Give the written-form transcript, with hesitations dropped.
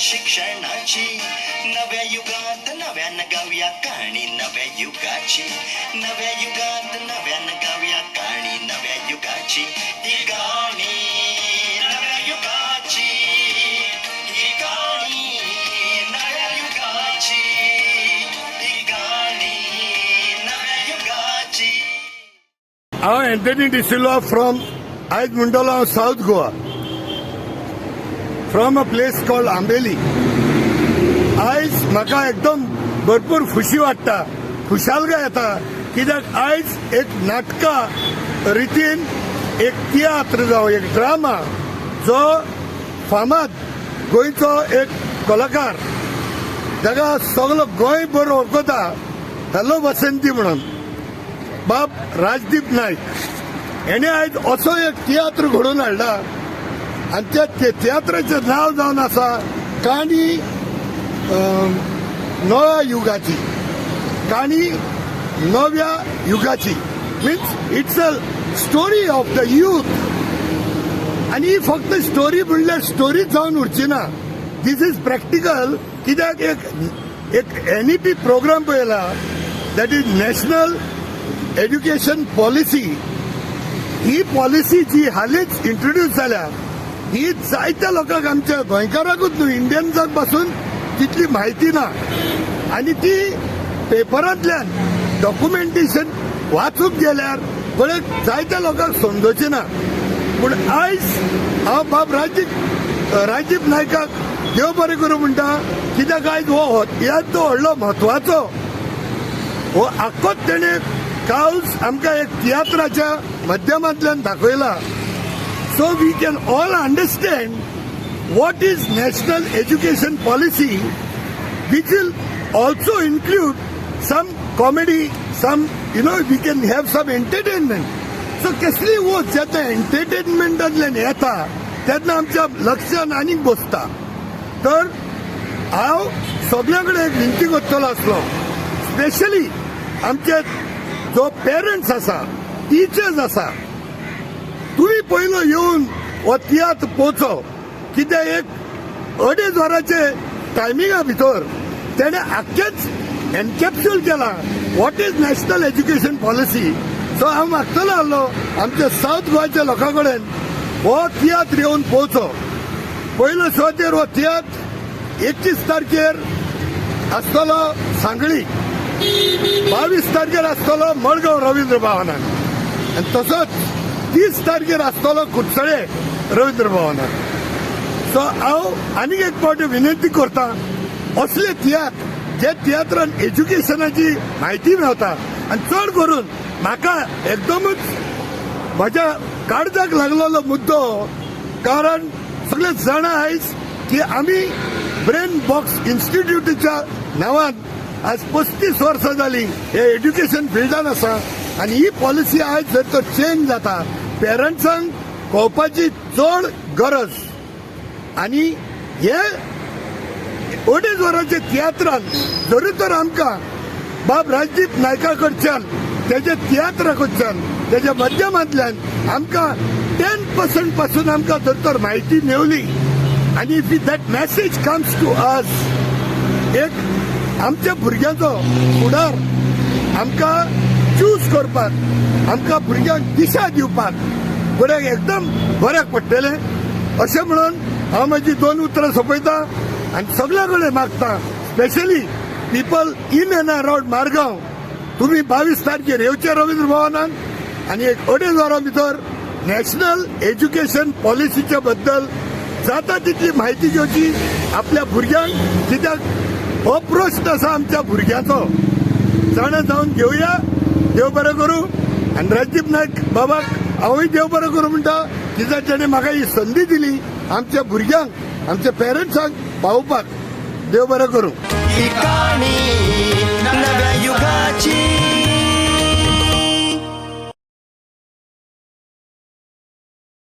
शिक्षणाची नव्या युगात नव्यानं गाऊया कहाणी नव्या युगाची नव्या युगात नव्यानं गाऊया कहाणी नव्या युगाची ही गाणी नव्या युगाची ही गाणी नव्या युगाची ही गाणी नव्या युगाची. हांव एंटनी डिसिल्वा फ्रॉम आयज म्हणटलो हांव south Goa from a place called Ambelim. आयज म्हाका एकदम भरपूर खुशी वाटता, खुशालकाय येता, कित्याक आयज एक नाटका रितीन एक तियात्र जावं एक ड्रामा जो फामाद गोंयचो एक कलाकार जाका सगलो गोंयभर वळखता हॅलो वसंती म्हणून बाब राजदीप नायक हेणे आयज असो एक तियात्र घडोवन हाडला आनी त्या तियात्राचें नांव जावन आसा काणी नव्या युगाची. काणी नव्या युगाची means it's a story of the youth. आनी ही फक्त स्टोरी म्हणल्यार स्टोरीच जावन उरची ना, दीस इज प्रॅक्टिकल. कित्याक एक NEP प्रोग्राम पळयला that is national education policy. ही पॉलिसी जी हालींच इंट्रोड्यूस जाल्या ही जायत्या लोकांक आमच्या गोंयकारांकूच न्हू इंडियन्सांक पासून तितली म्हायती ना आनी ती पेपरांतल्यान डॉक्युमेंटेशन वाचूंक गेल्यार कोणे जायत्या लोकांक समजोची ना. पूण आयज हांव बाब राजदीप नायकाक देव बरें करूं म्हणटा, कित्याक आयज हो ह्याच तो व्हडलो म्हत्वाचो हो आख्खोच तेणे कावज आमकां एक तियात्राच्या माध्यमांतल्यान दाखयला. So we can all understand what is national education policy, which will also include some comedy, some we can have some entertainment. So कसली वच जेन्ना एंटरटेनमेंटांतल्यान येता तेन्ना आमच्या लक्षान आनीक बसता. तर हांव सगळ्यां कडेन एक विनंती करतलो आसलो, स्पेशली आमचे जो पेरंट्स आसा, टिचर्स आसा, तुम्ही पयलो येवन हो तियात्र पोवचो. कित्याक एक 2.5 वरांचे टायमिंगा भितर तेणे आख्खेच एनकॅप्सूल केला what is national education policy. So हांव मागतलो आहलो आमच्या साउथ गोंयच्या लोकां कडेन हो तियात्र येवन पोवचो. पयलो शोचेर हो तियात्र 21 तारखेर आसतलो सांगळी, 22 तारखेर आसतलो मडगांव रवींद्र भवनान आनी तसोच 30 तारखेर आसतलो कुडचडे रवींद्र भवनान. सो हांव आनीक एक फावटी विनंती करता, असले तियात्र जे तियात्रान एज्युकेशनाची म्हायती मेळटा आनी चड करून म्हाका एकदमच म्हज्या काळजाक लागलेलो मुद्दो, कारण सगळे जाणा आयज की आमी ब्रेन बॉक्स इन्स्टिट्यूटच्या नांवान आज 35 वर्सां जाली हे एज्युकेशन फिल्डान आसा. आनी ही पॉलिसी आयज जर तर चेंज जाता पेरंट्सांक कळपाची चड गरज. आनी हे 2.5 वरांचे तियात्रान जरी तर आमकां बाब राजदीप नायका कडच्यान तेजे तियात्रा कडच्यान तेज्या माध्यमांतल्यान आमकां 10% पासून आमकां जर तर म्हायती मेवली आनी if that message comes to us, एक आमच्या भुरग्यांचो फुडार आमकां चूज करपाक, आमकां भुरग्यांक दिशा दिवपाक बरें एकदम बऱ्याक पडटलें अशें म्हणून हांव म्हजी 2 उतरां सोंपयतां आनी सगळ्या कडेन मागता, specially people in and around Margao, तुमी 22 तारखेर येवचे रवींद्र भवनान आनी एक 2.5 वरां भितर नॅशनल एज्युकेशन पॉलिसीच्या बद्दल जाता तितली म्हायती घेवची आपल्या भुरग्यांक. कित्याक हो प्रश्न आसा आमच्या भुरग्याचो, जाणा जावन घेवया. देव बरें करूं. आनी राजदीप नायक बाबाक हांवूय देव बरें करूं म्हणटा, कित्याक ताणें म्हाका ही संदी दिली आमच्या भुरग्यांक, आमच्या पेरंट्सांक पावोवपाक. देव बरें करूं. ही गाणी नव्या युगाची